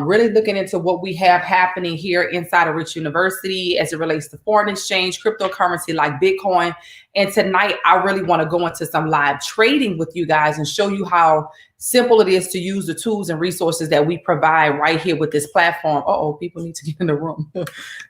really looking into what we have happening here inside of Rich University as it relates to foreign exchange, cryptocurrency like Bitcoin. And tonight, I really want to go into some live trading with you guys and show you how simple it is to use the tools and resources that we provide right here with this platform. Uh-oh, people need to get in the room.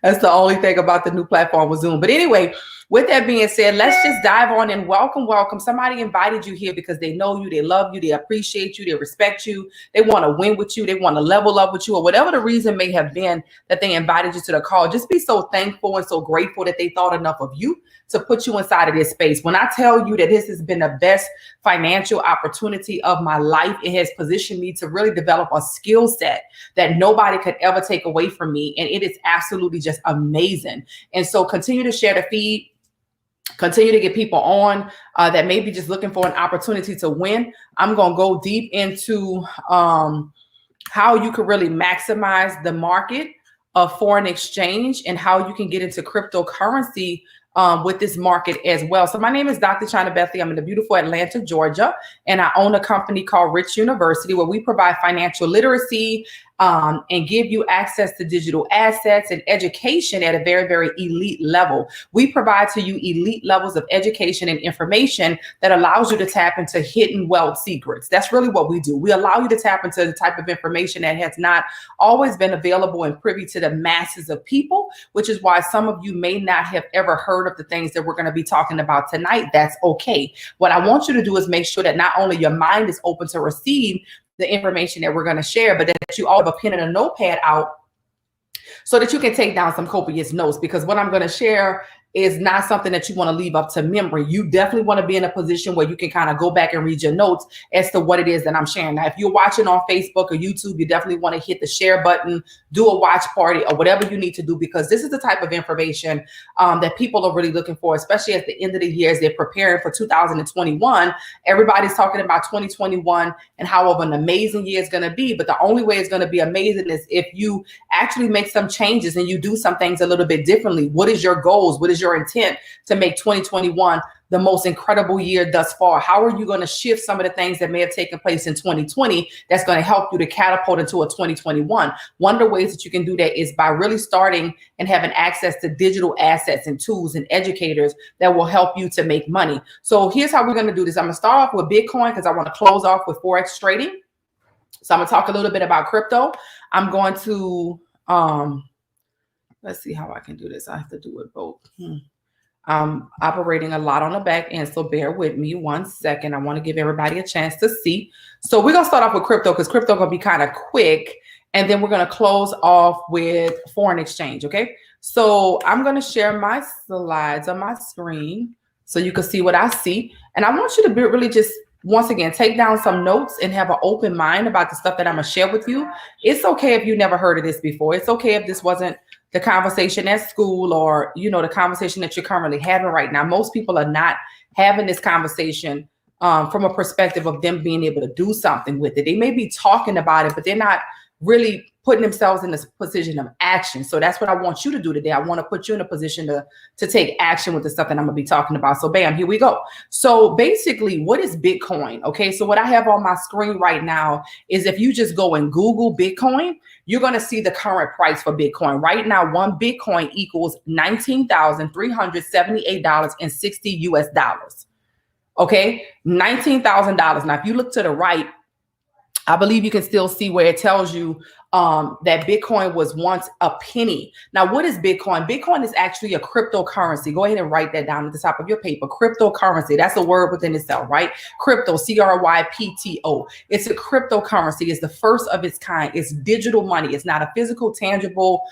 That's the only thing about the new platform with Zoom. But anyway, with that being said, let's just dive on and welcome. Somebody invited you here because they know you, they love you, they appreciate you, they respect you, they want to win with you, they want to level up with you, or whatever the reason may have been that they invited you to the call. Just be so thankful and so grateful that they thought enough of you to put you inside of this space. When I tell you that this has been the best financial opportunity of my life, it has positioned me to really develop a skill set that nobody could ever take away from me. And it is absolutely just amazing. And so continue to share the feed. Continue to get people on that may be just looking for an opportunity to win. I'm going to go deep into how you can really maximize the market of foreign exchange and how you can get into cryptocurrency with this market as well. So my name is Dr. China Bethley. I'm in the beautiful Atlanta, Georgia, and I own a company called Rich University where we provide financial literacy and give you access to digital assets and education at a very, very elite level. We provide to you elite levels of education and information that allows you to tap into hidden wealth secrets. That's really what we do. We allow you to tap into the type of information that has not always been available and privy to the masses of people, which is why some of you may not have ever heard of the things that we're going to be talking about tonight. That's okay. What I want you to do is make sure that not only your mind is open to receive the information that we're going to share, but that you all have a pen and a notepad out so that you can take down some copious notes, because what I'm going to share is not something that you want to leave up to memory. You definitely want to be in a position where you can kind of go back and read your notes as to what it is that I'm sharing. Now, if you're watching on Facebook or YouTube, you definitely want to hit the share button, do a watch party or whatever you need to do, because this is the type of information that people are really looking for, especially at the end of the year as they're preparing for 2021. Everybody's talking about 2021 and how of an amazing year it's going to be. But the only way it's going to be amazing is if you actually make some changes and you do some things a little bit differently. What is your goals? What is your intent to make 2021 the most incredible year thus far? How are you going to shift some of the things that may have taken place in 2020 that's going to help you to catapult into a 2021? One of the ways that you can do that is by really starting and having access to digital assets and tools and educators that will help you to make money. So here's how we're going to do this. I'm going to start off with Bitcoin because I want to close off with Forex trading. So I'm going to talk a little bit about crypto. I'm going to let's see how I can do this. I have to do it both. I'm operating a lot on the back end, so bear with me 1 second. I want to give everybody a chance to see. So we're going to start off with crypto because crypto is going to be kind of quick. And then we're going to close off with foreign exchange, okay? So I'm going to share my slides on my screen so you can see what I see. And I want you to really just, once again, take down some notes and have an open mind about the stuff that I'm going to share with you. It's okay if you never heard of this before. It's okay if this wasn't the conversation at school or, you know, the conversation that you're currently having right now. Most people are not having this conversation from a perspective of them being able to do something with it. They may be talking about it, but they're not really putting themselves in this position of action. So that's what I want you to do today. I want to put you in a position to take action with the stuff that I'm going to be talking about. So bam, here we go. So basically, what is Bitcoin? Okay, so what I have on my screen right now is if you just go and Google Bitcoin, you're going to see the current price for Bitcoin. Right now, one Bitcoin equals $19,378.60 US dollars. Okay, $19,000. Now, if you look to the right, I believe you can still see where it tells you that Bitcoin was once a penny. Now, what is Bitcoin? Bitcoin is actually a cryptocurrency. Go ahead and write that down at the top of your paper. Cryptocurrency. That's a word within itself, right? Crypto, CRYPTO. It's a cryptocurrency. It's the first of its kind. It's digital money. It's not a physical, tangible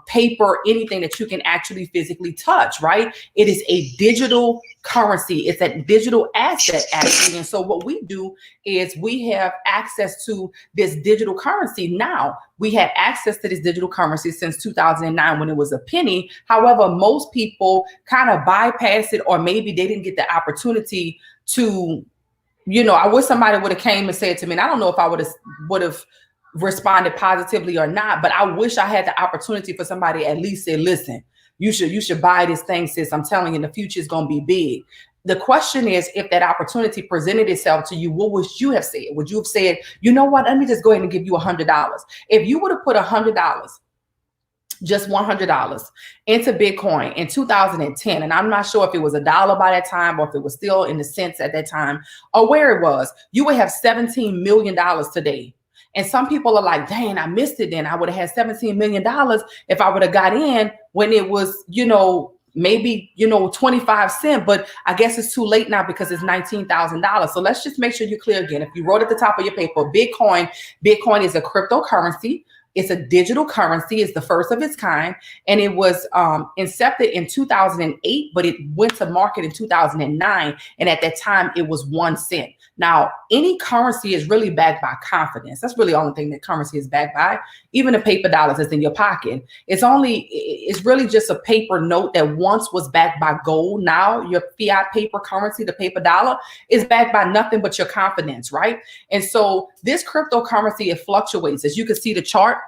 paper, anything that you can actually physically touch, right? It is a digital currency. It's a digital asset, actually. And so what we do is we have access to this digital currency now. We had access to this digital currency since 2009 when it was a penny. However, most people kind of bypass it, or maybe they didn't get the opportunity to, you know, I wish somebody would have came and said to me, and I don't know if I would have responded positively or not, but I wish I had the opportunity for somebody at least say, listen, you should buy this thing, sis. I'm telling you, in the future is going to be big. The question is, if that opportunity presented itself to you, what would you have said? Would you have said, you know what, let me just go ahead and give you $100? If you would have put $100, just $100 into Bitcoin in 2010, and I'm not sure if it was $1 by that time or if it was still in the cents at that time or where it was, you would have $17 million today. And some people are like, dang, I missed it then. I would have had $17 million if I would have got in when it was, maybe, 25 cents, but I guess it's too late now because it's $19,000. So let's just make sure you're clear again. If you wrote at the top of your paper, Bitcoin is a cryptocurrency. It's a digital currency. It's the first of its kind. And it was incepted in 2008, but it went to market in 2009. And at that time, it was 1 cent. Now, any currency is really backed by confidence. That's really the only thing that currency is backed by. Even the paper dollars that's in your pocket. It's really just a paper note that once was backed by gold. Now your fiat paper currency, the paper dollar, is backed by nothing but your confidence, right? And so this cryptocurrency, it fluctuates. As you can see the chart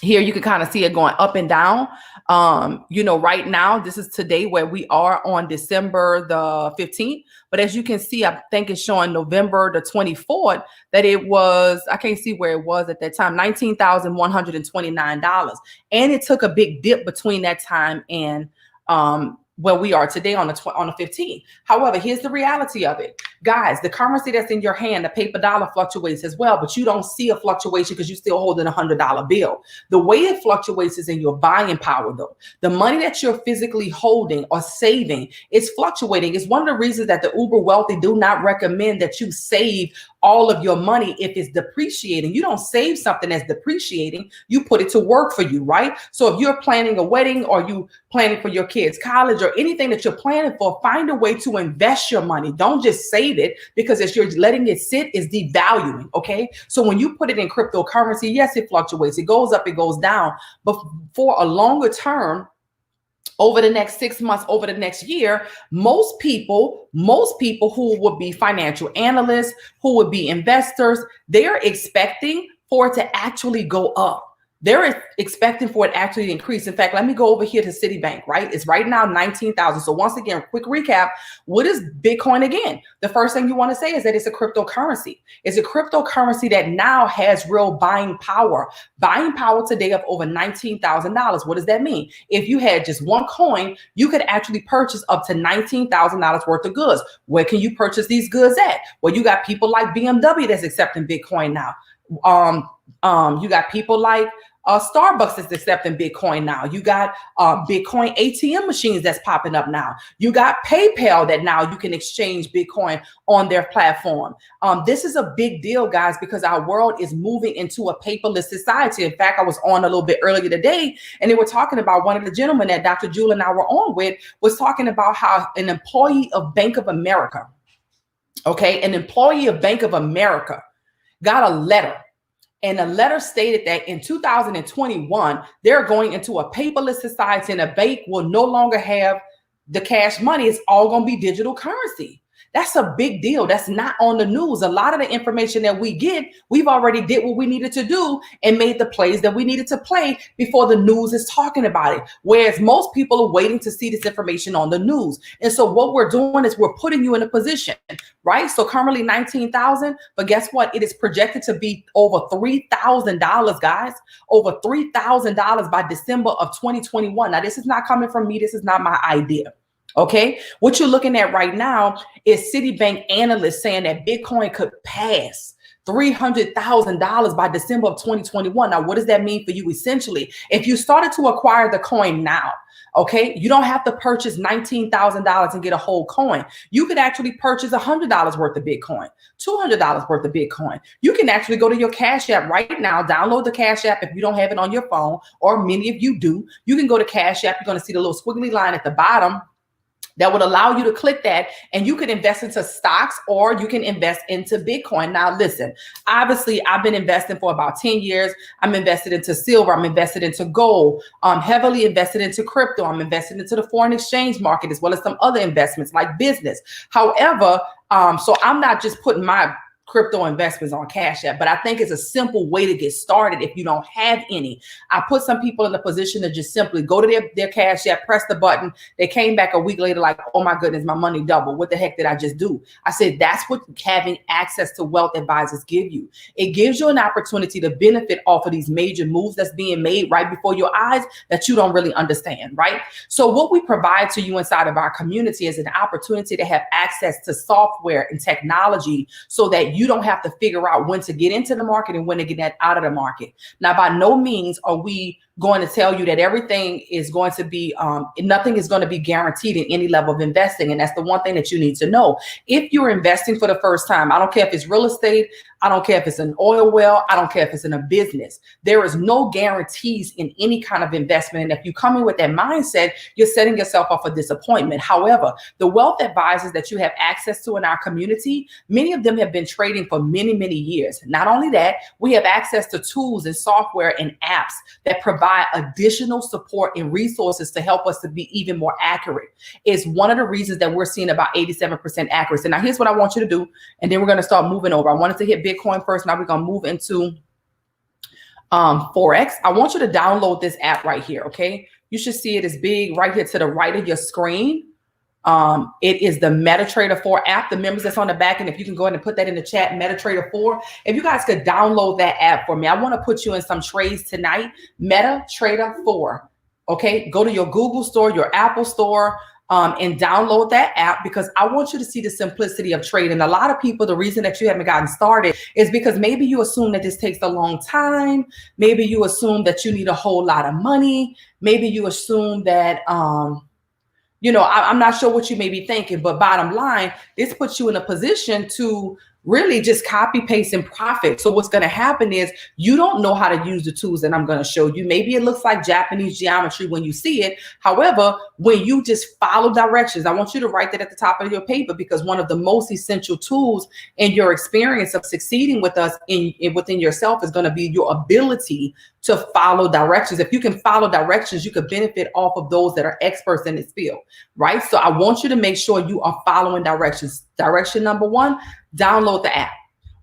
here, you can kind of see it going up and down. Right now, this is today where we are on December the 15th. But as you can see, I think it's showing November the 24th that it was, I can't see where it was at that time, $19,129. And it took a big dip between that time and where we are today on the 15th. However, here's the reality of it. Guys, the currency that's in your hand, the paper dollar, fluctuates as well, but you don't see a fluctuation because you're still holding a $100 bill. The way it fluctuates is in your buying power, though. The money that you're physically holding or saving is fluctuating. It's one of the reasons that the uber wealthy do not recommend that you save all of your money if it's depreciating. You don't save something that's depreciating. You put it to work for you, right? So if you're planning a wedding or you planning for your kids' college or anything that you're planning for, find a way to invest your money. Don't just save it, because as you're letting it sit, is devaluing, okay? So when you put it in cryptocurrency, yes, it fluctuates. It goes up, it goes down. But for a longer term, over the next 6 months, over the next year, most people who would be financial analysts, who would be investors, they're expecting for it to actually go up. They're expecting for it actually to increase. In fact, let me go over here to Citibank, right? It's right now 19,000. So once again, quick recap. What is Bitcoin again? The first thing you want to say is that it's a cryptocurrency. It's a cryptocurrency that now has real buying power. Buying power today of over $19,000. What does that mean? If you had just one coin, you could actually purchase up to $19,000 worth of goods. Where can you purchase these goods at? Well, you got people like BMW that's accepting Bitcoin now. You got people like Starbucks is accepting Bitcoin now. You got Bitcoin ATM machines that's popping up now. You got PayPal that now you can exchange Bitcoin on their platform. This is a big deal, guys, because our world is moving into a paperless society. In fact, I was on a little bit earlier today, and they were talking about, one of the gentlemen that Dr. Jewel and I were on with was talking about how an employee of Bank of America, an employee of Bank of America got a letter. And the letter stated that in 2021, they're going into a paperless society, and a bank will no longer have the cash money. It's all going to be digital currency. That's a big deal. That's not on the news. A lot of the information that we get, we've already did what we needed to do and made the plays that we needed to play before the news is talking about it. Whereas most people are waiting to see this information on the news. And so what we're doing is we're putting you in a position, right? So currently 19,000, but guess what? It is projected to be over $3,000, guys, over $3,000 by December of 2021. Now, this is not coming from me. This is not my idea. Okay, what you're looking at right now is Citibank analysts saying that Bitcoin could pass $300,000 by December of 2021. Now, what does that mean for you? Essentially, if you started to acquire the coin now, okay, you don't have to purchase $19,000 and get a whole coin. You could actually purchase $100 worth of Bitcoin, $200 worth of Bitcoin. You can actually go to your Cash App right now, download the Cash App if you don't have it on your phone, or many of you do. You can go to Cash App. You're going to see the little squiggly line at the bottom that would allow you to click that, and you can invest into stocks or you can invest into Bitcoin. Now, listen, obviously I've been investing for about 10 years. I'm invested into silver. I'm invested into gold. I'm heavily invested into crypto. I'm invested into the foreign exchange market, as well as some other investments like business. However, so I'm not just putting my crypto investments on Cash App, but I think it's a simple way to get started if you don't have any. I put some people in the position to just simply go to their Cash App, press the button. They came back a week later like, oh my goodness, my money doubled. What the heck did I just do? I said, that's what having access to wealth advisors give you. It gives you an opportunity to benefit off of these major moves that's being made right before your eyes that you don't really understand, right? So what we provide to you inside of our community is an opportunity to have access to software and technology so that you don't have to figure out when to get into the market and when to get out of the market. Now, by no means are we going to tell you that everything is going to be, nothing is going to be guaranteed in any level of investing. And that's the one thing that you need to know. If you're investing for the first time, I don't care if it's real estate, I don't care if it's an oil well, I don't care if it's in a business. There is no guarantees in any kind of investment. And if you come in with that mindset, you're setting yourself up for disappointment. However, the wealth advisors that you have access to in our community, many of them have been trading for many, many years. Not only that, we have access to tools and software and apps that provide additional support and resources to help us to be even more accurate. It's one of the reasons that we're seeing about 87% accuracy. Now, here's what I want you to do, and then we're going to start moving over. I wanted to hit Bitcoin first. Now we're going to move into Forex. I want you to download this app right here, okay? You should see it as big right here to the right of your screen. It is the MetaTrader 4 app. The members that's on the back, and if you can go ahead and put that in the chat, MetaTrader 4. If you guys could download that app for me, I want to put you in some trades tonight. MetaTrader 4. Okay, go to your Google store, your Apple store, and download that app, because I want you to see the simplicity of trading. A lot of people, the reason that you haven't gotten started is because maybe you assume that this takes a long time. Maybe you assume that you need a whole lot of money. Maybe you assume that, you know, I'm not sure what you may be thinking, but bottom line, this puts you in a position to really just copy, paste, and profit. So what's going to happen is you don't know how to use the tools that I'm going to show you. Maybe it looks like Japanese geometry when you see it. However, when you just follow directions, I want you to write that at the top of your paper, because one of the most essential tools in your experience of succeeding with us within yourself is going to be your ability to follow directions. If you can follow directions, you could benefit off of those that are experts in this field, right? So I want you to make sure you are following directions. Direction number one, download the app.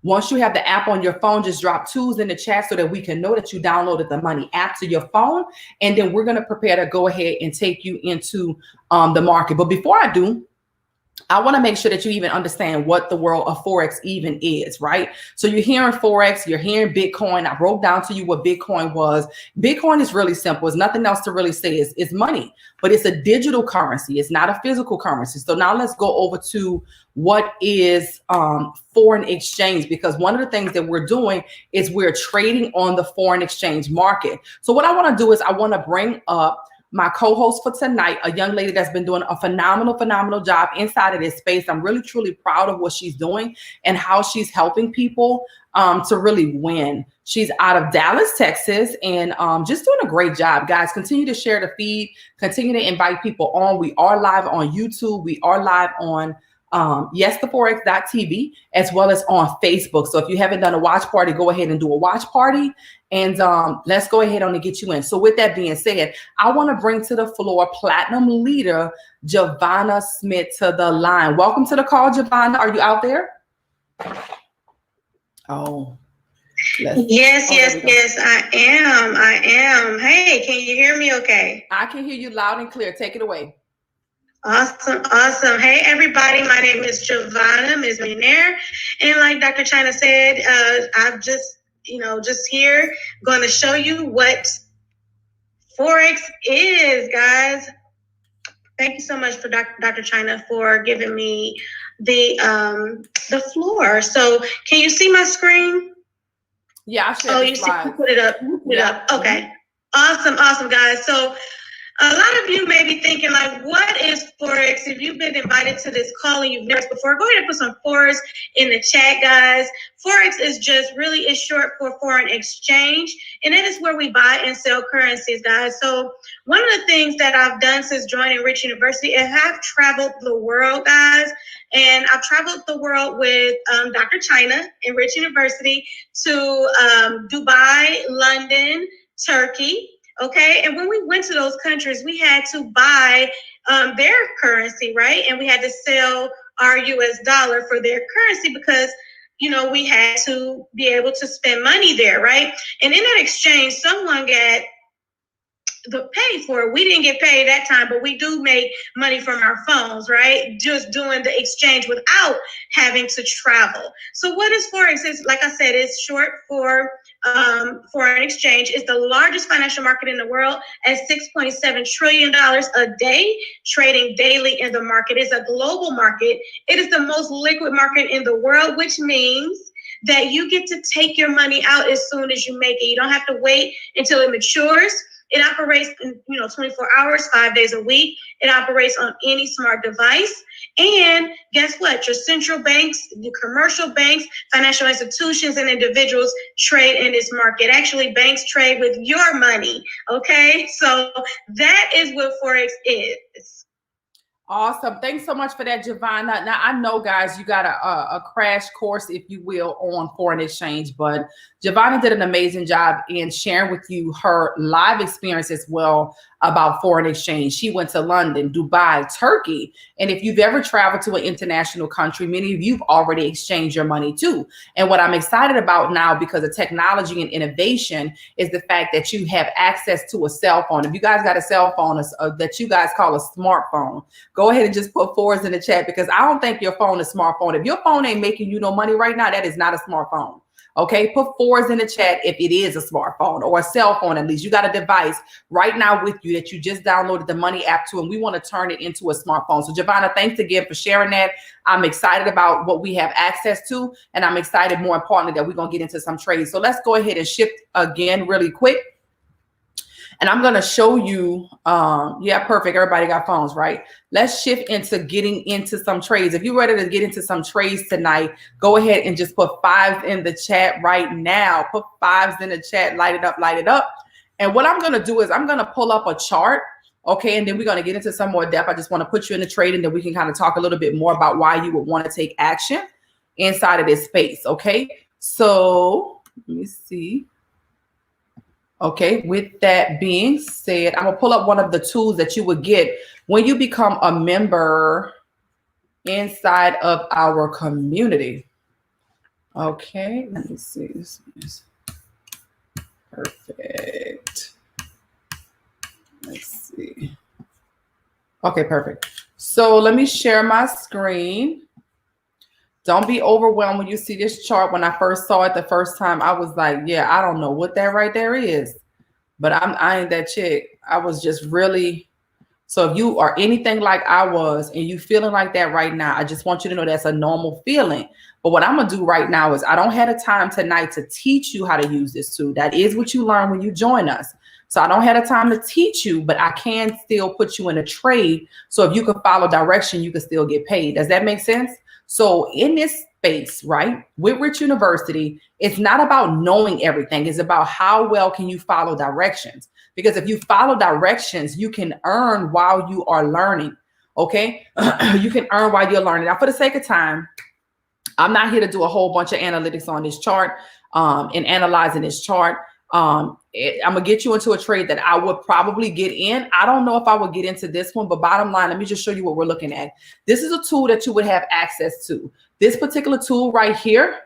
Once you have the app on your phone, just drop twos in the chat so that we can know that you downloaded the Money app to your phone. And then we're going to prepare to go ahead and take you into the market. But before I do, I want to make sure that you even understand what the world of Forex even is, right? So you're hearing Forex, you're hearing Bitcoin. I broke down to you what Bitcoin was. Bitcoin is really simple. There's nothing else to really say. It's money, but it's a digital currency. It's not a physical currency. So now let's go over to what is foreign exchange, because one of the things that we're doing is we're trading on the foreign exchange market. So what I want to do is I want to bring up my co-host for tonight, a young lady that's been doing a phenomenal job inside of this space. I'm really, truly proud of what she's doing and how she's helping people to really win. She's out of Dallas, Texas, and just doing a great job. Guys, continue to share the feed, continue to invite people on. We are live on YouTube. We are live on YesTheForex.tv, as well as on Facebook. So if you haven't done a watch party, go ahead and do a watch party, and let's go ahead on and get you in. So with that being said, I want to bring to the floor Platinum Leader Giovanna Smith to the line. Welcome to the call, Giovanna. Are you out there? Oh, yes, I am. Hey, can you hear me okay? I can hear you loud and clear. Take it away. Awesome. Hey, everybody. My name is Giovanna, Ms. Millionaire. And like Dr. China said, I'm just here going to show you what Forex is, guys. Thank you so much for Dr. China for giving me the floor. So can you see my screen? Yeah, I should. You see, put it up. Okay. Awesome, guys. So a lot of you may be thinking, like, what is Forex? If you've been invited to this call and you've never before, go ahead and put some fours in the chat, guys. Forex is short for foreign exchange, and it is where we buy and sell currencies, guys. So one of the things that I've done since joining Rich University is have traveled the world, guys. And I've traveled the world with Dr. China and Rich University to Dubai, London, Turkey. Okay, and when we went to those countries, we had to buy their currency, right? And we had to sell our US dollar for their currency because, we had to be able to spend money there, right? And in that exchange, someone got the pay for it. We didn't get paid that time, but we do make money from our phones, right? Just doing the exchange without having to travel. So what is Forex? It's, like I said, it's short for foreign exchange. It's the largest financial market in the world at $6.7 trillion a day, trading daily in the market. It's a global market. It is the most liquid market in the world, which means that you get to take your money out as soon as you make it. You don't have to wait until it matures. It operates in 24 hours, 5 days a week. It operates on any smart device. And guess what? Your central banks, the commercial banks, financial institutions, and individuals trade in this market. Actually, banks trade with your money. Okay, so that is what Forex is. Awesome. Thanks so much for that, Giovanna. Now, I know, guys, you got a crash course, if you will, on foreign exchange, but Giovanna did an amazing job in sharing with you her live experience as well about foreign exchange. She went to London, Dubai, Turkey. And if you've ever traveled to an international country, many of you have already exchanged your money too. And what I'm excited about now, because of technology and innovation, is the fact that you have access to a cell phone. If you guys got a cell phone that you guys call a smartphone, go ahead and just put 4s in the chat, because I don't think your phone is a smartphone. If your phone ain't making you no money right now, that is not a smartphone. Okay, put 4s in the chat if it is a smartphone or a cell phone. At least you got a device right now with you that you just downloaded the Money app to, and we want to turn it into a smartphone. So Giovanna, thanks again for sharing that. I'm excited about what we have access to, and I'm excited, more importantly, that we're going to get into some trades. So let's go ahead and shift again really quick. And I'm going to show you, yeah, perfect. Everybody got phones, right? Let's shift into getting into some trades. If you're ready to get into some trades tonight, go ahead and just put 5s in the chat right now. Put 5s in the chat, light it up, light it up. And what I'm going to do is I'm going to pull up a chart, okay? And then we're going to get into some more depth. I just want to put you in the trade, and then we can kind of talk a little bit more about why you would want to take action inside of this space, okay? So let me see. Okay, with that being said, I'm going to pull up one of the tools that you would get when you become a member inside of our community. Okay, let me see. This is perfect. Let's see. Okay, perfect. So let me share my screen. Don't be overwhelmed when you see this chart. When I first saw it the first time, I was like, yeah, I don't know what that right there is, but I ain't that chick. I was just really, so if you are anything like I was and you feeling like that right now, I just want you to know that's a normal feeling. But what I'm going to do right now is I don't have the time tonight to teach you how to use this tool. That is what you learn when you join us. So I don't have the time to teach you, but I can still put you in a trade. So if you can follow direction, you can still get paid. Does that make sense? So in this space, right, with Rich University, it's not about knowing everything. It's about how well can you follow directions. Because if you follow directions, you can earn while you are learning, okay? You can earn while you're learning. Now, for the sake of time, I'm not here to do a whole bunch of analytics on this chart and analyzing this chart. I'm going to get you into a trade that I would probably get in. I don't know if I would get into this one, but bottom line, let me just show you what we're looking at. This is a tool that you would have access to. This particular tool right here,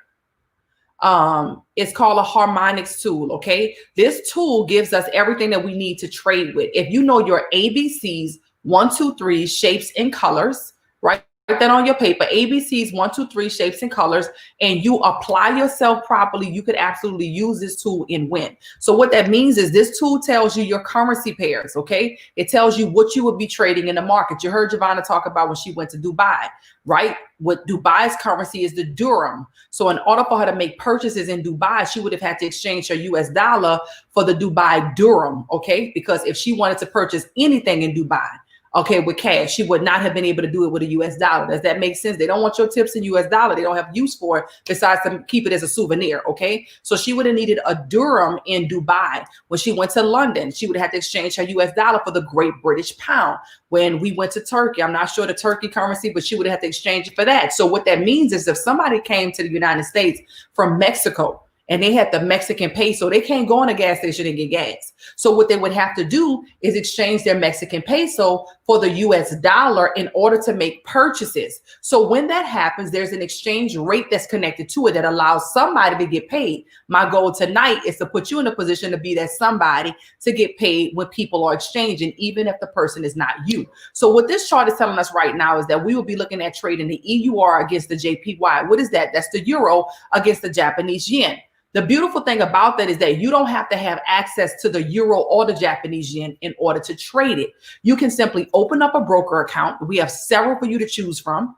it's called a harmonics tool, okay? This tool gives us everything that we need to trade with. If you know your ABCs, 1, 2, 3, shapes and colors, right? Write that on your paper, ABCs, 1, 2, 3, shapes and colors, and you apply yourself properly, you could absolutely use this tool and win. So what that means is this tool tells you your currency pairs, okay? It tells you what you would be trading in the market. You heard Giovanna talk about when she went to Dubai, right? What Dubai's currency is the dirham. So in order for her to make purchases in Dubai, she would have had to exchange her US dollar for the Dubai dirham, okay? Because if she wanted to purchase anything in Dubai, okay, with cash, she would not have been able to do it with a US dollar. Does that make sense? They don't want your tips in US dollar. They don't have use for it besides to keep it as a souvenir, okay? So she would have needed a dirham in Dubai. When she went to London, she would have had to exchange her US dollar for the Great British Pound. When we went to Turkey, I'm not sure the Turkey currency, but she would have had to exchange it for that. So what that means is if somebody came to the United States from Mexico and they had the Mexican peso. They can't go in a gas station and get gas. So what they would have to do is exchange their Mexican peso for the US dollar in order to make purchases. So when that happens, there's an exchange rate that's connected to it that allows somebody to get paid. My goal tonight is to put you in a position to be that somebody to get paid when people are exchanging, even if the person is not you. So what this chart is telling us right now is that we will be looking at trading the EUR against the JPY. What is that? That's the euro against the Japanese yen. The beautiful thing about that is that you don't have to have access to the euro or the Japanese yen in order to trade it. You can simply open up a broker account. We have several for you to choose from.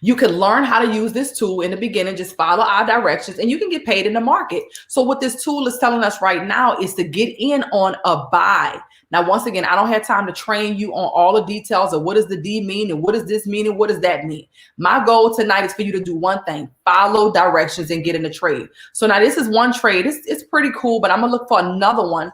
You can learn how to use this tool in the beginning, just follow our directions, and you can get paid in the market. So what this tool is telling us right now is to get in on a buy. Now, once again, I don't have time to train you on all the details of what does the D mean and what does this mean and what does that mean. My goal tonight is for you to do one thing, follow directions and get in the trade. So now this is one trade. It's pretty cool, but I'm going to look for another one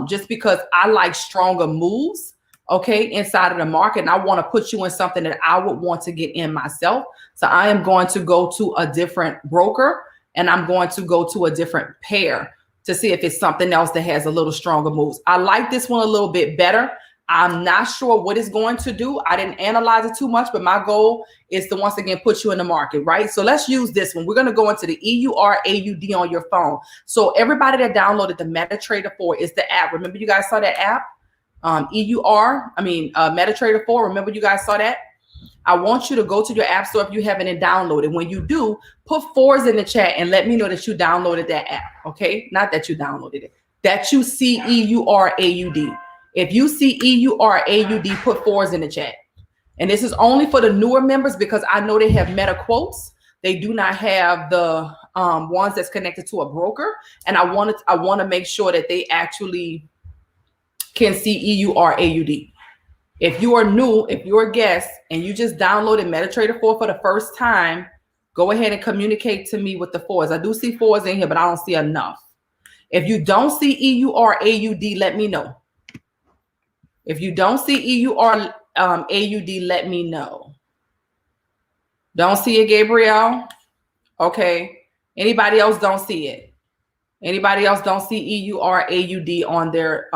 just because I like stronger moves, okay, inside of the market. And I want to put you in something that I would want to get in myself. So I am going to go to a different broker and I'm going to go to a different pair to see if it's something else that has a little stronger moves. I like this one a little bit better. I'm not sure what it's going to do. I didn't analyze it too much, but my goal is to once again put you in the market, right? So let's use this one. We're going to go into the EUR AUD on your phone. So everybody that downloaded the MetaTrader 4 is the app. Remember you guys saw that app? MetaTrader 4. Remember you guys saw that? I want you to go to your app store if you haven't downloaded. When you do, put 4s in the chat and let me know that you downloaded that app, okay? Not that you downloaded it, that you see EUR AUD. If you see EUR AUD, put 4s in the chat. And this is only for the newer members because I know they have meta quotes. They do not have the ones that's connected to a broker. And I want to make sure that they actually can see EUR AUD. If you are new, if you're a guest and you just downloaded MetaTrader 4 for the first time, go ahead and communicate to me with the 4s. I do see 4s in here, but I don't see enough. If you don't see EUR AUD, let me know. If you don't see EUR AUD, let me know. Don't see it, Gabriel? Okay. Anybody else don't see it? Anybody else don't see EUR AUD on their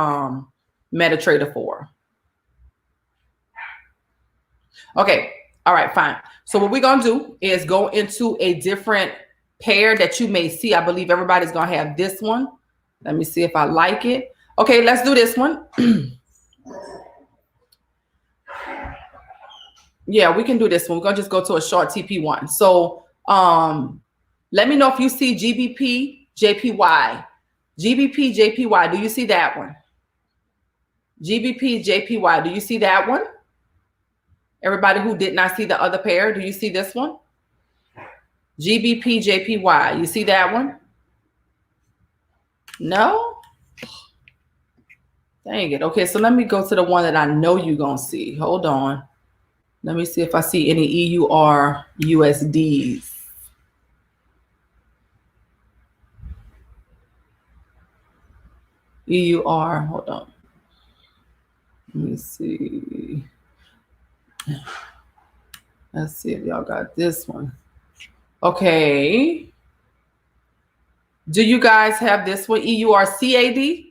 MetaTrader 4? Okay. All right, fine. So what we're going to do is go into a different pair that you may see. I believe everybody's going to have this one. Let me see if I like it. Okay, let's do this one. Yeah, we can do this one. We're going to just go to a short TP1. So let me know if you see GBP, JPY. GBP, JPY. Do you see that one? GBP, JPY. Do you see that one? Everybody who did not see the other pair, do you see this one? GBP, JPY. You see that one? No? Dang it. Okay, so let me go to the one that I know you're going to see. Hold on. Let me see if I see any EUR USDs. EUR, hold on. Let me see. Let's see if y'all got this one. Okay. Do you guys have this one, EUR CAD?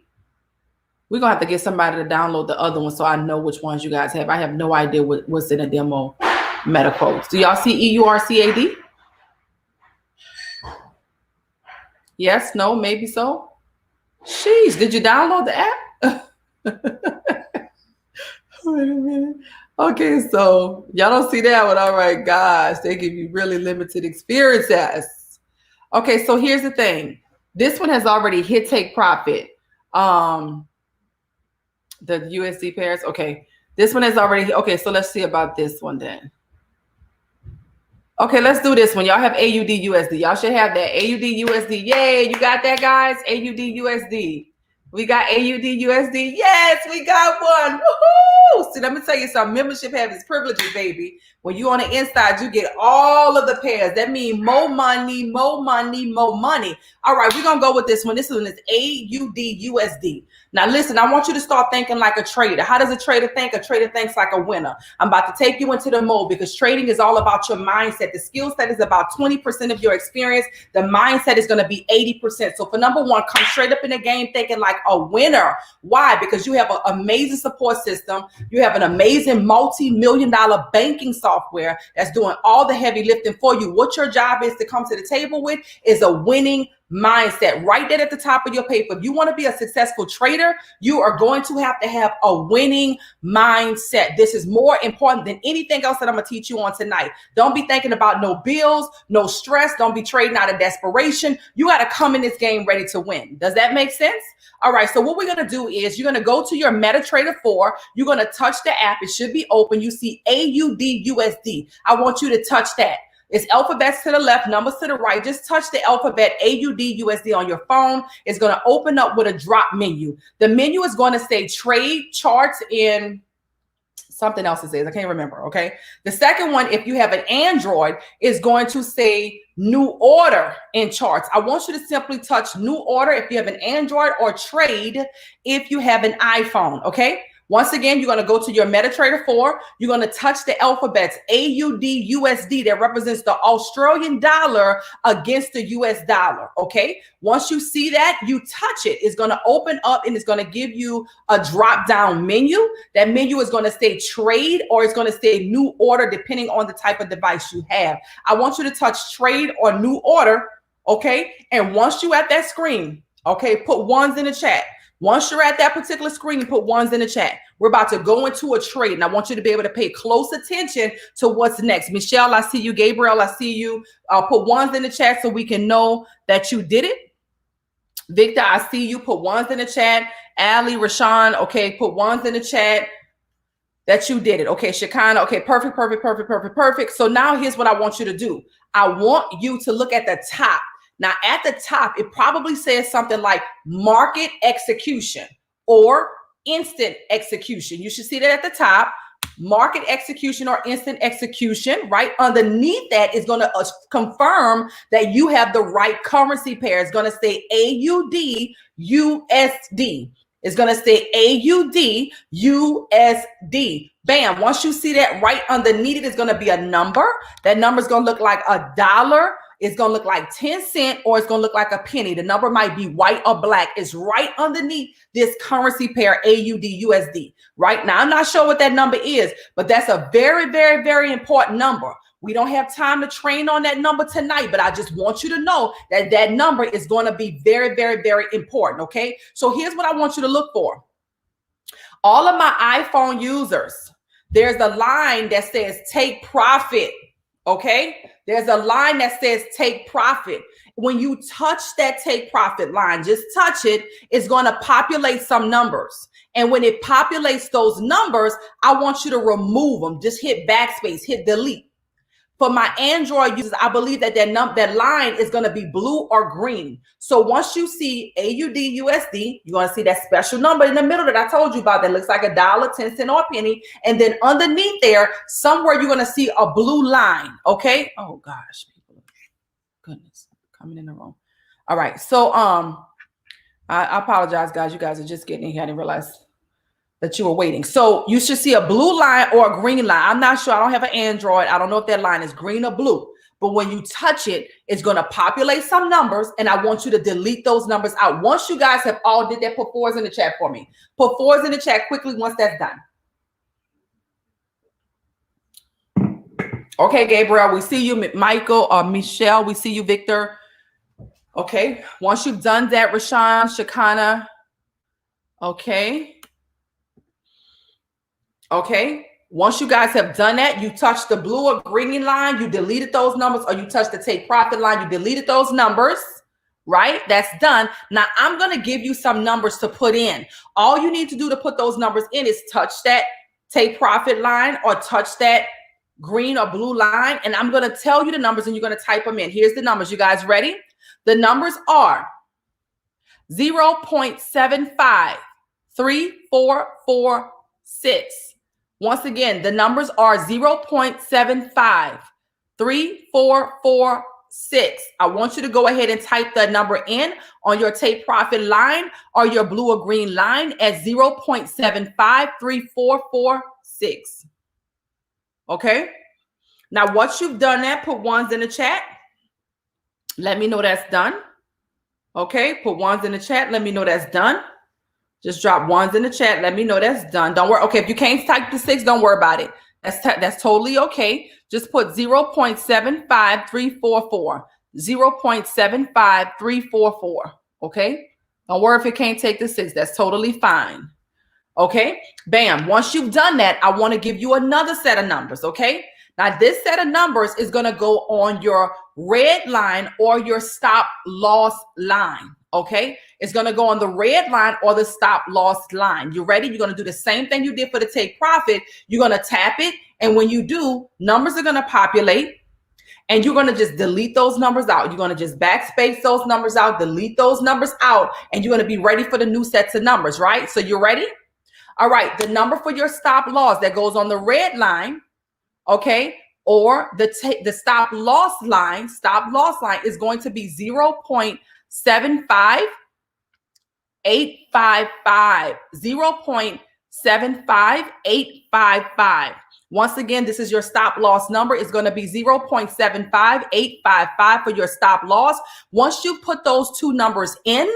We're going to have to get somebody to download the other one so I know which ones you guys have. I have no idea what's in a demo meta quotes. Do y'all see EUR CAD? Yes, no, maybe so. Sheesh, did you download the app? Wait a minute. Okay, so y'all don't see that one. All right, guys, they give you really limited experiences. Okay, so here's the thing. This one has already hit take profit. The USD pairs. Okay, this one has already. Okay, so let's see about this one then. Okay, let's do this one. Y'all have AUD USD. Y'all should have that AUD USD. Yay, you got that, guys? AUD USD. We got AUD USD. Yes, we got one. Woohoo! Woo! See, let me tell you something. Membership has its privileges, baby. When you on the inside, you get all of the pairs. That means more money, more money, more money. All right, we're going to go with this one. This one is AUD/USD. Now, listen, I want you to start thinking like a trader. How does a trader think? A trader thinks like a winner. I'm about to take you into the mode because trading is all about your mindset. The skill set is about 20% of your experience. The mindset is going to be 80%. So for number one, come straight up in the game thinking like a winner. Why? Because you have an amazing support system. You have an amazing multi-million-dollar banking software that's doing all the heavy lifting for you. What your job is to come to the table with is a winning mindset right there at the top of your paper. If you want to be a successful trader, you are going to have a winning mindset. This is more important than anything else that I'm going to teach you on tonight. Don't be thinking about no bills, no stress. Don't be trading out of desperation. You got to come in this game ready to win. Does that make sense? All right. So what we're going to do is you're going to go to your MetaTrader 4. You're going to touch the app. It should be open. You see AUD/USD. I want you to touch that. It's alphabets to the left, numbers to the right. Just touch the alphabet AUD/USD on your phone. It's going to open up with a drop menu. The menu is going to say trade charts in something else it says. I can't remember. Okay. The second one, if you have an Android, is going to say new order in charts. I want you to simply touch new order if you have an Android, or trade if you have an iPhone. Okay. Once again, you're going to go to your MetaTrader 4. You're going to touch the alphabets AUD/USD that represents the Australian dollar against the US dollar. Okay. Once you see that, you touch it. It's going to open up and it's going to give you a drop down menu. That menu is going to say trade, or it's going to say new order, depending on the type of device you have. I want you to touch trade or new order. Okay. And once you're at that screen, okay, put ones in the chat. Once you're at that particular screen, put ones in the chat. We're about to go into a trade, and I want you to be able to pay close attention to what's next. Michelle, I see you. Gabriel, I see you. Put ones in the chat so we can know that you did it. Victor, I see you. Put ones in the chat. Ali, Rashawn, okay, put ones in the chat that you did it. Okay, Shekinah, okay, perfect. So now here's what I want you to do. I want you to look at the top. Now, at the top, it probably says something like market execution or instant execution. You should see that at the top, market execution or instant execution. Right underneath that is going to confirm that you have the right currency pair. It's going to say AUD/USD. It's going to say AUD/USD. Bam. Once you see that, right underneath it is going to be a number. That number is going to look like $1. It's going to look like 10 cents, or it's going to look like a penny. The number might be white or black. It's right underneath this currency pair, AUD/USD. Right now, I'm not sure what that number is, but that's a very, very, very important number. We don't have time to train on that number tonight, but I just want you to know that that number is going to be very, very, very important. Okay. So here's what I want you to look for. All of my iPhone users, there's a line that says take profit. Okay. There's a line that says take profit. When you touch that take profit line, just touch it, it's going to populate some numbers. And when it populates those numbers, I want you to remove them. Just hit backspace, hit delete. For my Android users, I believe that that line is going to be blue or green. So once you see AUD/USD, you're going to see that special number in the middle that I told you about that looks like $1, 10 cents, or a penny. And then underneath there, somewhere you're going to see a blue line. Okay. Oh gosh, people, goodness, coming in the room. All right. So I apologize, guys. You guys are just getting in here. I didn't realize that you were waiting. So you should see a blue line or a green line. I'm not sure. I don't have an Android. I don't know if that line is green or blue. But when you touch it, it's going to populate some numbers, and I want you to delete those numbers out. Once you guys have all did that, put fours in the chat for me. Put fours in the chat quickly once that's done. Okay, Gabriel, we see you. Michael, Michelle, we see you. Victor. Okay, once you've done that, Rashawn, Shekinah. Okay. Okay. Once you guys have done that, you touch the blue or green line, you deleted those numbers, or you touch the take profit line, you deleted those numbers, right? That's done. Now I'm going to give you some numbers to put in. All you need to do to put those numbers in is touch that take profit line or touch that green or blue line. And I'm going to tell you the numbers and you're going to type them in. Here's the numbers. You guys ready? The numbers are 0.753446. Once again, the numbers are 0.75, 3, 4, 4, 6. I want you to go ahead and type the number in on your take profit line or your blue or green line at 0.753446. Okay. Now, once you've done that, put ones in the chat. Let me know that's done. Okay. Put ones in the chat. Let me know that's done. Just drop ones in the chat. Let me know that's done. Don't worry. Okay. If you can't type the 6, don't worry about it. That's totally okay. Just put 0.75344. 0.75344. Okay. Don't worry if it can't take the 6. That's totally fine. Okay. Bam. Once you've done that, I want to give you another set of numbers. Okay. Now this set of numbers is going to go on your red line or your stop loss line. Okay. It's going to go on the red line or the stop loss line. You ready? You're going to do the same thing you did for the take profit. You're going to tap it. And when you do, numbers are going to populate. And you're going to just delete those numbers out. You're going to just backspace those numbers out, delete those numbers out, and you're going to be ready for the new sets of numbers, right? So you're ready? All right. The number for your stop loss that goes on the red line, okay, or the stop loss line is going to be 0.75855. 0.75855. Once again, this is your stop loss number. It's going to be 0.75855 for your stop loss. Once you put those two numbers in,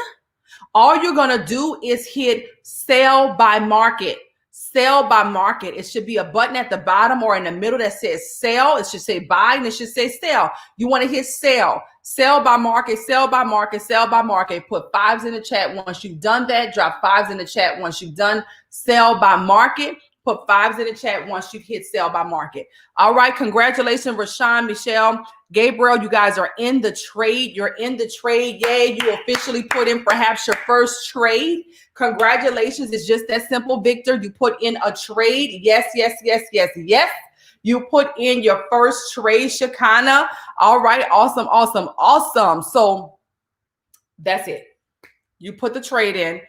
all you're going to do is hit sell by market. Sell by market. It should be a button at the bottom or in the middle that says sell. It should say buy and it should say sell. You want to hit sell. Sell by market, sell by market, sell by market. Put 5s in the chat. Once you've done that, drop 5s in the chat. Once you've done sell by market, put 5s in the chat once you've hit sell by market. All right. Congratulations, Rashawn, Michelle, Gabriel. You guys are in the trade. You're in the trade. Yay. You officially put in perhaps your first trade. Congratulations. It's just that simple, Victor. You put in a trade. Yes, yes, yes, yes, yes. You put in your first trade, Shakana. All right. Awesome, awesome, awesome. So that's it. You put the trade in.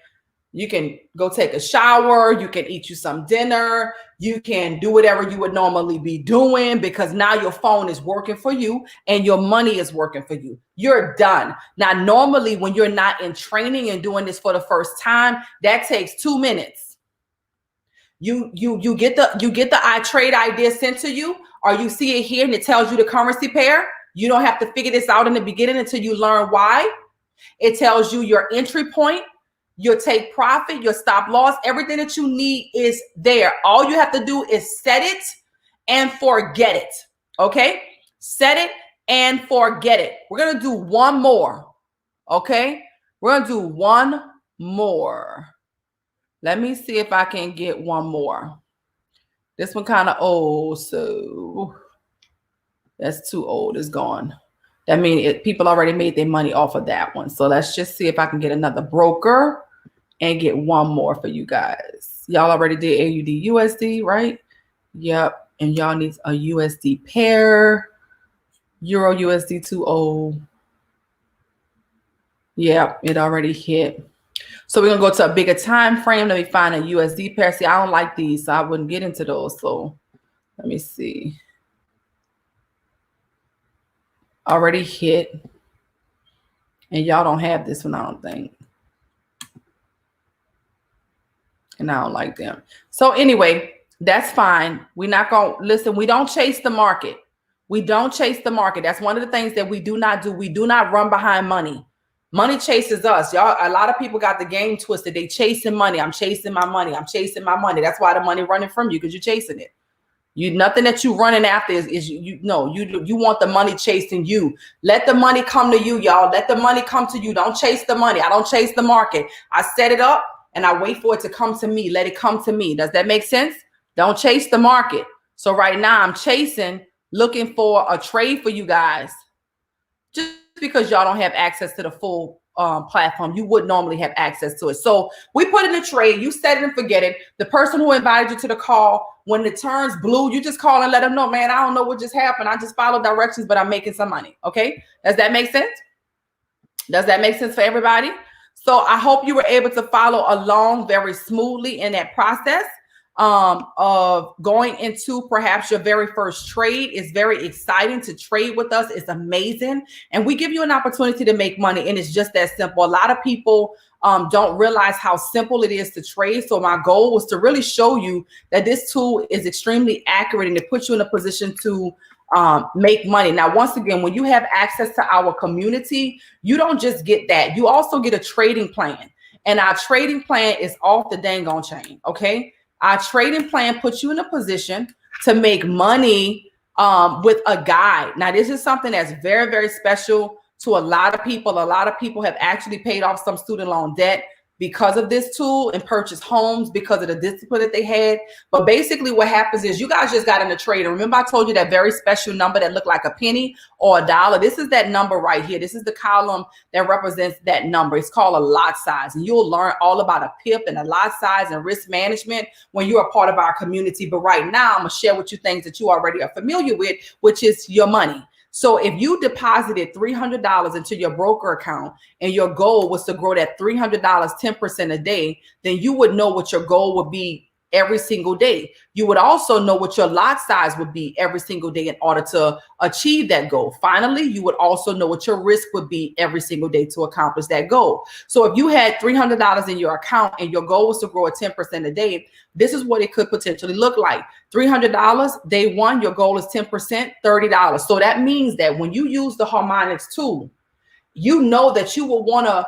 You can go take a shower. You can eat you some dinner. You can do whatever you would normally be doing because now your phone is working for you and your money is working for you. You're done. Now, normally when you're not in training and doing this for the first time, that takes 2 minutes. You get the iTrade idea sent to you, or you see it here and it tells you the currency pair. You don't have to figure this out in the beginning until you learn why. It tells you your entry point, your take profit, your stop loss, everything that you need is there. All you have to do is set it and forget it. Okay? Set it and forget it. We're going to do one more. Okay? We're going to do one more. Let me see if I can get one more. This one kind of old, so that's too old. It's gone. That means people already made their money off of that one. So let's just see if I can get another broker and get one more for you guys. Y'all already did AUD USD, right? Yep. And y'all need a USD pair. Euro USD 2.0. Yep, it already hit. So we're going to go to a bigger time frame. Let me find a USD pair. See, I don't like these, so I wouldn't get into those. So let me see. Already hit. And y'all don't have this one, I don't think. And I don't like them. So anyway, that's fine. We're not going to listen. We don't chase the market. We don't chase the market. That's one of the things that we do not do. We do not run behind money. Money chases us. Y'all, a lot of people got the game twisted. They chasing money. I'm chasing my money. I'm chasing my money. That's why the money running from you, because you're chasing it. Nothing that you running after is you want the money chasing you. Let the money come to you, y'all. Let the money come to you. Don't chase the money. I don't chase the market. I set it up and I wait for it to come to me. Let it come to me. Does that make sense? Don't chase the market. So right now I'm chasing, looking for a trade for you guys. Just because y'all don't have access to the full platform, you would normally have access to it. So we put in a trade, you set it and forget it. The person who invited you to the call, when it turns blue, you just call and let them know, man, I don't know what just happened. I just followed directions, but I'm making some money. Okay. Does that make sense? Does that make sense for everybody? So I hope you were able to follow along very smoothly in that process. of going into perhaps your very first trade. Is very exciting to trade with us. It's amazing. And we give you an opportunity to make money. And it's just that simple. A lot of people don't realize how simple it is to trade. So my goal was to really show you that this tool is extremely accurate and it puts you in a position to make money. Now, once again, when you have access to our community, you don't just get that. You also get a trading plan. And our trading plan is off the dang on chain. Okay. Our trading plan puts you in a position to make money with a guide. Now, this is something that's very, very special to a lot of people. A lot of people have actually paid off some student loan debt because of this tool and purchased homes because of the discipline that they had. But basically what happens is you guys just got in a trade. And remember, I told you that very special number that looked like a penny or a dollar. This is that number right here. This is the column that represents that number. It's called a lot size. And you'll learn all about a PIP and a lot size and risk management when you are part of our community. But right now, I'm going to share with you things that you already are familiar with, which is your money. So if you deposited $300 into your broker account and your goal was to grow that $300 10% a day, then you would know what your goal would be every single day. You would also know what your lot size would be every single day in order to achieve that goal. Finally, you would also know what your risk would be every single day to accomplish that goal. So if you had $300 in your account and your goal was to grow at 10% a day, this is what it could potentially look like. $300, day one, your goal is 10%, $30. So that means that when you use the Harmonics tool, you know that you will want to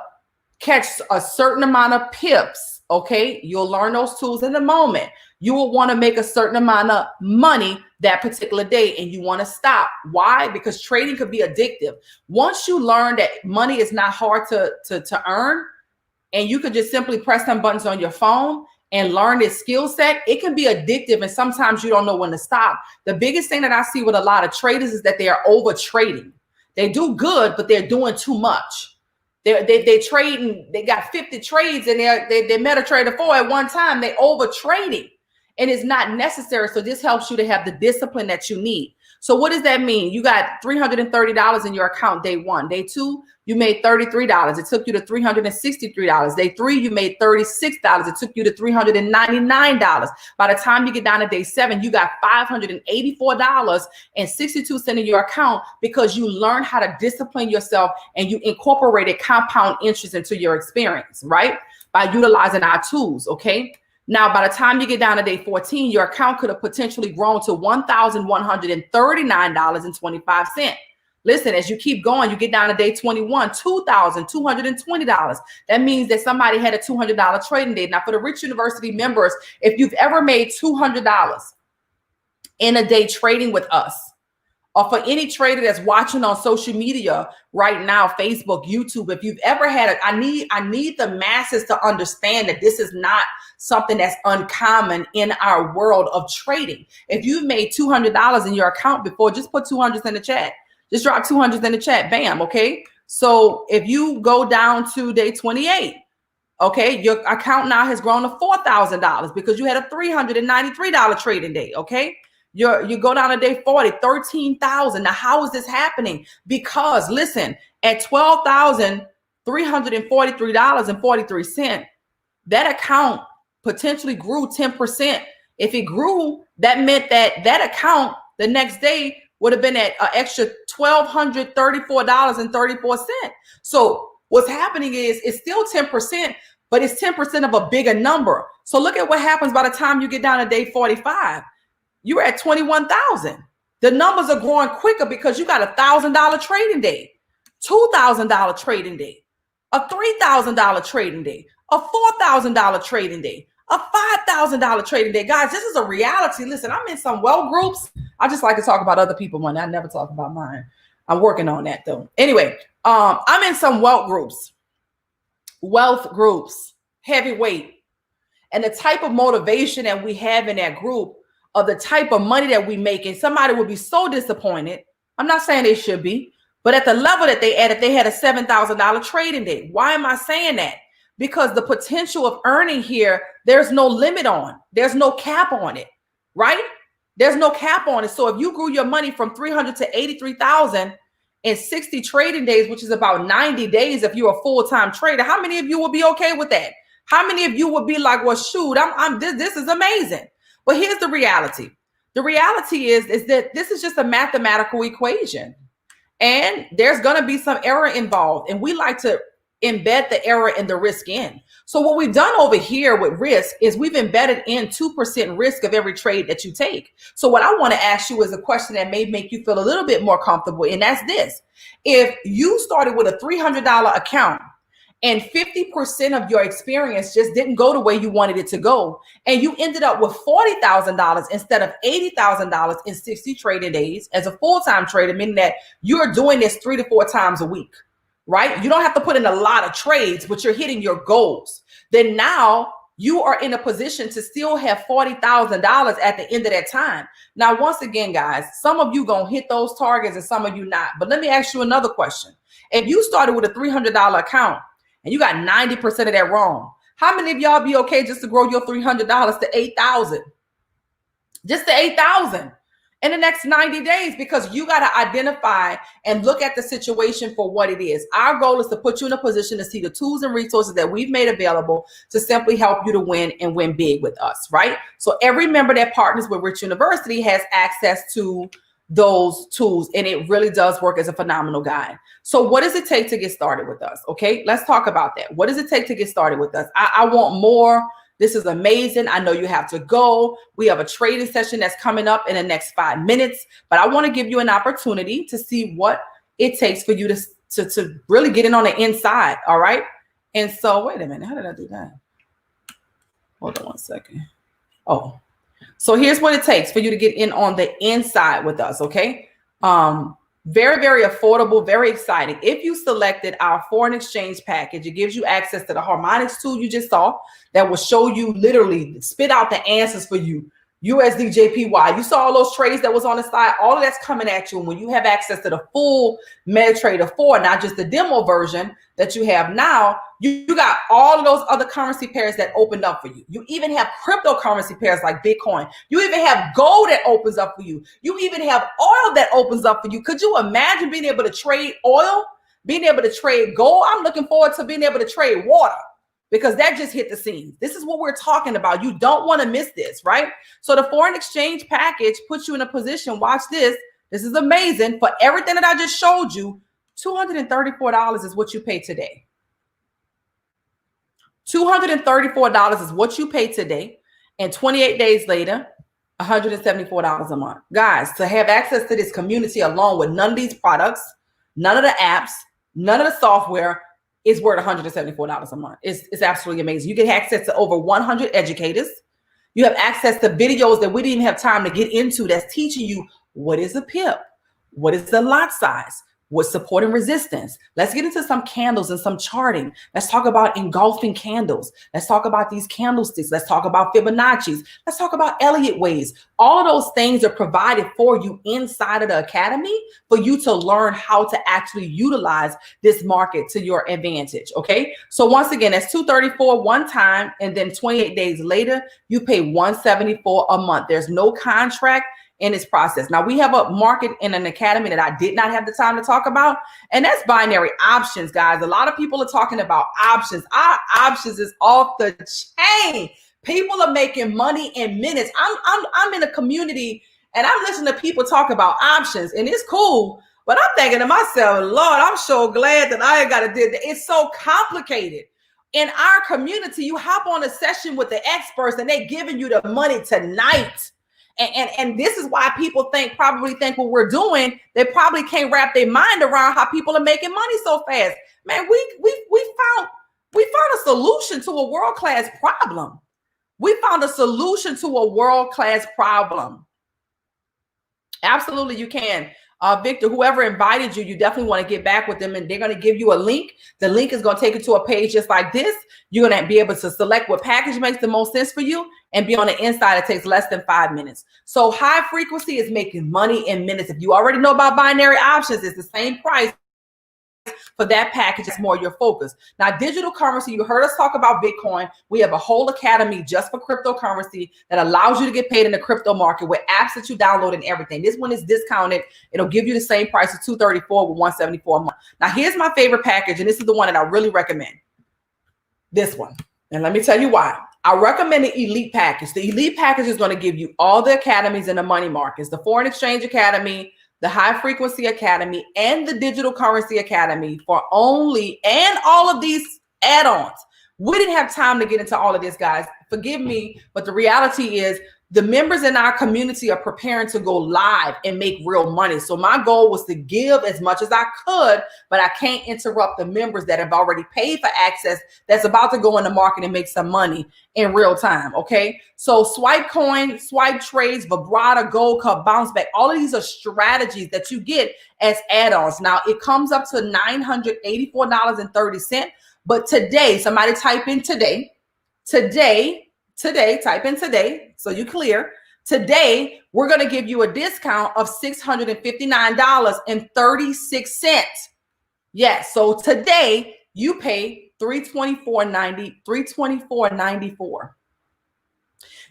catch a certain amount of pips. Okay, you'll learn those tools in a moment. You will want to make a certain amount of money that particular day and you want to stop. Why? Because trading could be addictive. Once you learn that money is not hard to earn and you could just simply press some buttons on your phone and learn this skill set, it can be addictive and sometimes you don't know when to stop. The biggest thing that I see with a lot of traders is that they are over trading. They do good, but they're doing too much. They trading, they got 50 trades and they MetaTrader 4 at one time. They over trading and it's not necessary. So this helps you to have the discipline that you need. So what does that mean? You got $330 in your account day one. Day two, you made $33. It took you to $363. Day three, you made $36. It took you to $399. By the time you get down to day seven, you got $584.62 in your account because you learned how to discipline yourself and you incorporated compound interest into your experience, right? By utilizing our tools, okay? Now, by the time you get down to day 14, your account could have potentially grown to $1,139.25. Listen, as you keep going, you get down to day 21, $2,220. That means that somebody had a $200 trading day. Now, for the Rich University members, if you've ever made $200 in a day trading with us, or for any trader that's watching on social media right now, Facebook, YouTube, if you've ever had I need the masses to understand that this is not something that's uncommon in our world of trading. If you've made $200 in your account before, just put 200s in the chat. Just drop 200s in the chat. Bam. Okay. So if you go down to day 28, okay, your account now has grown to $4,000 because you had a $393 trading day. Okay. You go down to day 40, $13,000. Now, how is this happening? Because listen, at $12,343.43, that account potentially grew 10%. If it grew, that meant that account the next day would have been at an extra $1,234.34. So what's happening is it's still 10%, but it's 10% of a bigger number. So look at what happens by the time you get down to day 45. You're at 21,000. The numbers are growing quicker because you got a $1,000 trading day, $2,000 trading day, a $3,000 trading day, a $4,000 trading day, a $5,000 trading day. Guys, this is a reality. Listen, I'm in some wealth groups. I just like to talk about other people's money. I never talk about mine. I'm working on that though. Anyway, I'm in some wealth groups, heavyweight, and the type of motivation that we have in that group, of the type of money that we make, and somebody would be so disappointed. I'm not saying they should be, but at the level that they at, if they had a $7,000 trading day. Why am I saying that? Because the potential of earning here, there's no limit on. There's no cap on it, right? There's no cap on it. So if you grew your money from 300 to 83,000 in 60 trading days, which is about 90 days if you're a full-time trader, how many of you will be okay with that? How many of you would be like, well, shoot, this is amazing. But here's the reality. The reality is that this is just a mathematical equation. And there's going to be some error involved. And we like to embed the error and the risk in. So what we've done over here with risk is we've embedded in 2% risk of every trade that you take. So what I want to ask you is a question that may make you feel a little bit more comfortable. And that's this. If you started with a $300 account and 50% of your experience just didn't go the way you wanted it to go, and you ended up with $40,000 instead of $80,000 in 60 trading days as a full-time trader, meaning that you're doing this 3 to 4 times a week, right? You don't have to put in a lot of trades, but you're hitting your goals. Then now you are in a position to still have $40,000 at the end of that time. Now, once again, guys, some of you gonna hit those targets and some of you not. But let me ask you another question. If you started with a $300 account and you got 90% of that wrong, how many of y'all be okay just to grow your $300 to $8,000? Just to $8,000 in the next 90 days, because you got to identify and look at the situation for what it is. Our goal is to put you in a position to see the tools and resources that we've made available to simply help you to win and win big with us, right? So every member that partners with Rich University has access to those tools, and it really does work as a phenomenal guide. So what does it take to get started with us? Okay, let's talk about that. What does it take to get started with us? I want more. This is amazing. I know you have to go. We have a trading session that's coming up in the next 5 minutes, but I want to give you an opportunity to see what it takes for you to really get in on the inside. All right. And so wait a minute. How did I do that? Hold on one second. Oh, so here's what it takes for you to get in on the inside with us. Okay. Very, very affordable, very exciting. If you selected our foreign exchange package, it gives you access to the harmonics tool you just saw that will show you, literally spit out the answers for you. USD, JPY. You saw all those trades that was on the side. All of that's coming at you. And when you have access to the full MetaTrader 4, not just the demo version that you have now, you got all of those other currency pairs that opened up for you. You even have cryptocurrency pairs like Bitcoin. You even have gold that opens up for you. You even have oil that opens up for you. Could you imagine being able to trade oil, being able to trade gold? I'm looking forward to being able to trade water, because that just hit the scene. This is what we're talking about. You don't want to miss this, right? So the foreign exchange package puts you in a position, watch this. This is amazing. For everything that I just showed you, $234 is what you pay today. $234 is what you pay today. And 28 days later, $174 a month. Guys, to have access to this community along with none of these products, none of the apps, none of the software, is worth $174 a month. It's absolutely amazing. You get access to over 100 educators. You have access to videos that we didn't even have time to get into that's teaching you what is a pip, what is the lot size, what's support and resistance. Let's get into some candles and some charting. Let's talk about engulfing candles. Let's talk about these candlesticks. Let's talk about Fibonacci's. Let's talk about Elliott waves. All of those things are provided for you inside of the academy for you to learn how to actually utilize this market to your advantage. Okay. So once again, that's $234 one time. And then 28 days later, you pay $174 a month. There's no contract in this process. Now, we have a market in an academy that I did not have the time to talk about, and that's binary options, guys. A lot of people are talking about options. Our options is off the chain. People are making money in minutes. I'm in a community and I'm listening to people talk about options, and it's cool, but I'm thinking to myself, Lord, I'm so glad that I ain't got to do that. It's so complicated. In our community, you hop on a session with the experts and they giving you the money tonight. And this is why people probably think what we're doing, they probably can't wrap their mind around how people are making money so fast. Man, we found a solution to a world-class problem. We found a solution to a world-class problem. Absolutely, you can. Victor, whoever invited you, you definitely want to get back with them, and they're going to give you a link. The link is going to take you to a page just like this. You're going to be able to select what package makes the most sense for you and be on the inside. It takes less than 5 minutes. So high frequency is making money in minutes. If you already know about binary options, it's the same price for that package. It's more your focus. Now, digital currency, you heard us talk about Bitcoin. We have a whole academy just for cryptocurrency that allows you to get paid in the crypto market with apps that you download and everything. This one is discounted. It'll give you the same price of $234 with $174 a month. Now, here's my favorite package, and this is the one that I really recommend. This one. And let me tell you why. I recommend the elite package. The elite package is going to give you all the academies and the money markets, the foreign exchange academy, the high frequency academy, and the digital currency academy for only, and all of these add-ons. We didn't have time to get into all of this, guys. Forgive me, but the reality is the members in our community are preparing to go live and make real money. So my goal was to give as much as I could, but I can't interrupt the members that have already paid for access that's about to go in the market and make some money in real time, okay? So swipe coin, swipe trades, vibrata, gold cup, bounce back. All of these are strategies that you get as add-ons. Now, it comes up to $984.30, but today, somebody type in today, type in today, so you clear. Today, we're going to give you a discount of $659.36. Yes, so today you pay $324.94.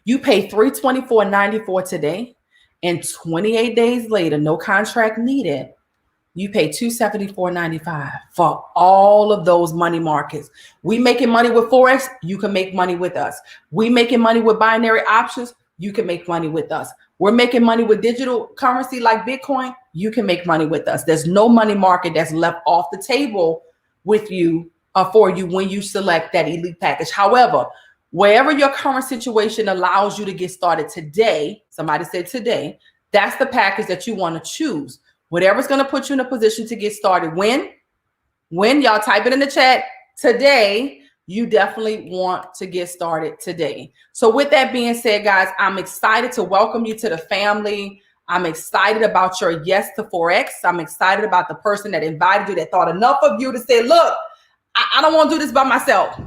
You pay $324.94 today, and 28 days later, no contract needed, you pay $274.95 for all of those money markets. We making money with Forex, you can make money with us. We making money with binary options, you can make money with us. We're making money with digital currency like Bitcoin, you can make money with us. There's no money market that's left off the table with you for you when you select that elite package. However, wherever your current situation allows you to get started today, somebody said today, that's the package that you want to choose. Whatever's going to put you in a position to get started. When y'all type it in the chat, today, you definitely want to get started today. So with that being said, guys, I'm excited to welcome you to the family. I'm excited about your yes to Forex. I'm excited about the person that invited you, that thought enough of you to say, look, I don't want to do this by myself.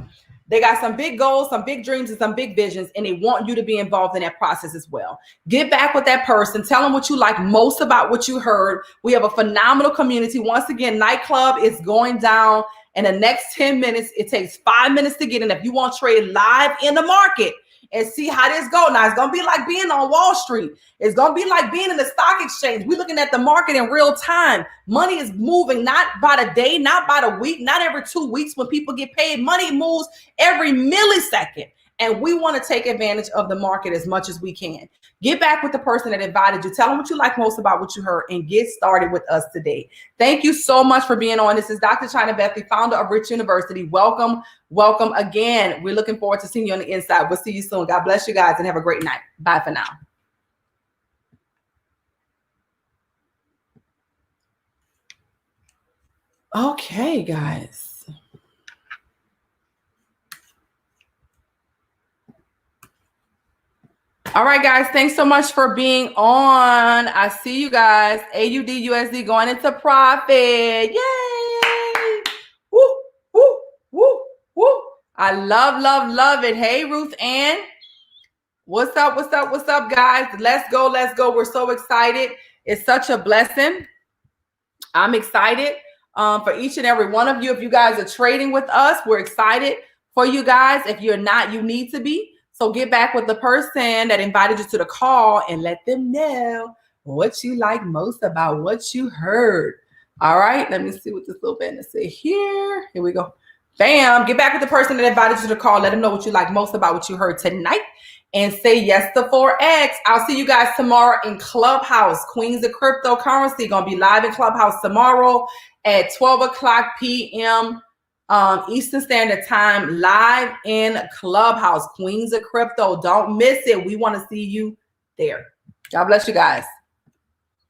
They got some big goals, some big dreams, and some big visions, and they want you to be involved in that process as well. Get back with that person. Tell them what you like most about what you heard. We have a phenomenal community. Once again, Nightclub is going down in the next 10 minutes. It takes 5 minutes to get in. If you want to trade live in the market and see how this goes. Now, it's going to be like being on Wall Street. It's going to be like being in the stock exchange. We're looking at the market in real time. Money is moving not by the day, not by the week, not every 2 weeks when people get paid. Money moves every millisecond. And we want to take advantage of the market as much as we can. Get back with the person that invited you. Tell them what you like most about what you heard and get started with us today. Thank you so much for being on. This is Dr. China Bethy, founder of Rich University. Welcome, welcome again. We're looking forward to seeing you on the inside. We'll see you soon. God bless you guys and have a great night. Bye for now. Okay, guys. All right, guys. Thanks so much for being on. I see you guys. AUD USD going into profit. Yay! Woo, woo, woo, woo. I love it. Hey, Ruth Ann. What's up? What's up? What's up, guys? Let's go. Let's go. We're so excited. It's such a blessing. I'm excited for each and every one of you. If you guys are trading with us, we're excited for you guys. If you're not, you need to be. So get back with the person that invited you to the call and let them know what you like most about what you heard. All right, let me see what this little banner say here. Here we go. Bam. Get back with the person that invited you to the call. Let them know what you like most about what you heard tonight and say yes to Forex. I'll see you guys tomorrow in Clubhouse. Queens of Cryptocurrency going to be live in Clubhouse tomorrow at 12 o'clock p.m. Eastern Standard Time, live in Clubhouse. Queens of Crypto. Don't miss it. We want to see you there. God bless you guys.